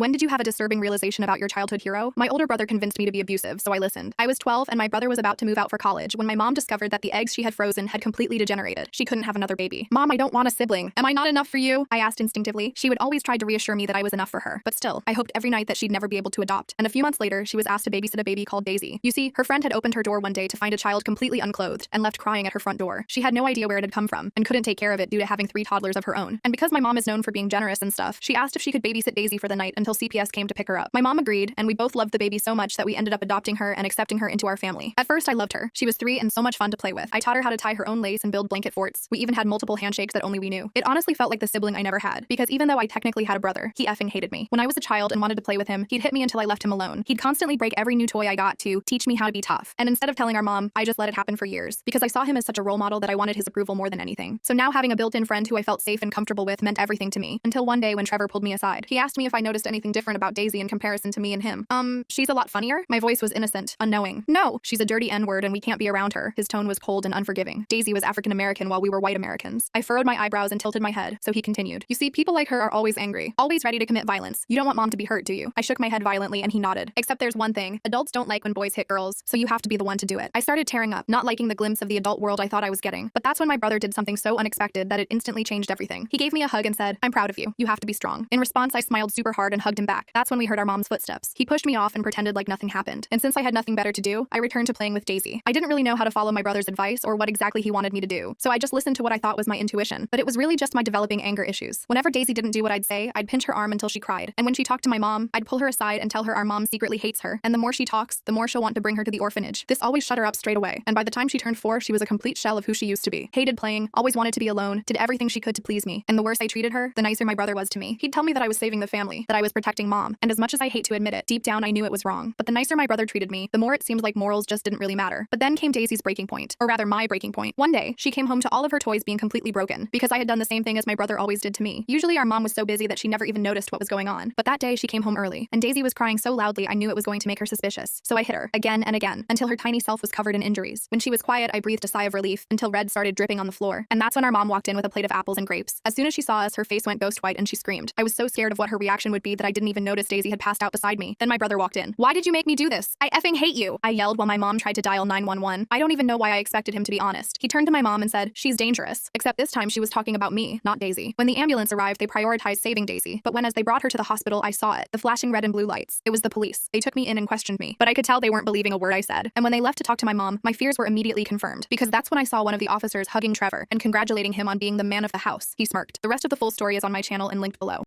When did you have a disturbing realization about your childhood hero? My older brother convinced me to be abusive, so I listened. I was 12 and my brother was about to move out for college when my mom discovered that the eggs she had frozen had completely degenerated. She couldn't have another baby. Mom, I don't want a sibling. Am I not enough for you? I asked instinctively. She would always try to reassure me that I was enough for her. But still, I hoped every night that she'd never be able to adopt. And a few months later, she was asked to babysit a baby called Daisy. You see, her friend had opened her door one day to find a child completely unclothed and left crying at her front door. She had no idea where it had come from and couldn't take care of it due to having 3 toddlers of her own. And because my mom is known for being generous and stuff, she asked if she could babysit Daisy for the night until CPS came to pick her up. My mom agreed, and we both loved the baby so much that we ended up adopting her and accepting her into our family. At first, I loved her. She was 3 and so much fun to play with. I taught her how to tie her own lace and build blanket forts. We even had multiple handshakes that only we knew. It honestly felt like the sibling I never had, because even though I technically had a brother, he effing hated me. When I was a child and wanted to play with him, he'd hit me until I left him alone. He'd constantly break every new toy I got to teach me how to be tough. And instead of telling our mom, I just let it happen for years, because I saw him as such a role model that I wanted his approval more than anything. So now having a built-in friend who I felt safe and comfortable with meant everything to me, until one day when Trevor pulled me aside. He asked me if I noticed anything different about Daisy in comparison to me and him. She's a lot funnier? My voice was innocent, unknowing. No, she's a dirty N-word and we can't be around her. His tone was cold and unforgiving. Daisy was African-American while we were white Americans. I furrowed my eyebrows and tilted my head, so he continued. You see, people like her are always angry, always ready to commit violence. You don't want mom to be hurt, do you? I shook my head violently and he nodded. Except there's one thing. Adults don't like when boys hit girls, so you have to be the one to do it. I started tearing up, not liking the glimpse of the adult world I thought I was getting. But that's when my brother did something so unexpected that it instantly changed everything. He gave me a hug and said, I'm proud of you. You have to be strong. In response, I smiled super hard and hugged him back. That's when we heard our mom's footsteps. He pushed me off and pretended like nothing happened. And since I had nothing better to do, I returned to playing with Daisy. I didn't really know how to follow my brother's advice or what exactly he wanted me to do, so I just listened to what I thought was my intuition. But it was really just my developing anger issues. Whenever Daisy didn't do what I'd say, I'd pinch her arm until she cried. And when she talked to my mom, I'd pull her aside and tell her our mom secretly hates her. And the more she talks, the more she'll want to bring her to the orphanage. This always shut her up straight away. And by the time she turned 4, she was a complete shell of who she used to be. Hated playing, always wanted to be alone, did everything she could to please me. And the worse I treated her, the nicer my brother was to me. He'd tell me that I was saving the family, that I was protecting mom. And as much as I hate to admit it, deep down I knew it was wrong. But the nicer my brother treated me, the more it seemed like morals just didn't really matter. But then came Daisy's breaking point, or rather my breaking point. One day, she came home to all of her toys being completely broken, because I had done the same thing as my brother always did to me. Usually our mom was so busy that she never even noticed what was going on. But that day she came home early, and Daisy was crying so loudly I knew it was going to make her suspicious. So I hit her, again and again, until her tiny self was covered in injuries. When she was quiet, I breathed a sigh of relief, until red started dripping on the floor. And that's when our mom walked in with a plate of apples and grapes. As soon as she saw us, her face went ghost white and she screamed. I was so scared of what her reaction would be that I didn't even notice Daisy had passed out beside me. Then my brother walked in. Why did you make me do this? I effing hate you, I yelled while my mom tried to dial 911. I don't even know why I expected him to be honest. He turned to my mom and said, she's dangerous. Except this time she was talking about me, not Daisy. When the ambulance arrived, they prioritized saving Daisy. But as they brought her to the hospital, I saw it. The flashing red and blue lights. It was the police. They took me in and questioned me. But I could tell they weren't believing a word I said. And when they left to talk to my mom, my fears were immediately confirmed. Because that's when I saw one of the officers hugging Trevor and congratulating him on being the man of the house. He smirked. The rest of the full story is on my channel and linked below.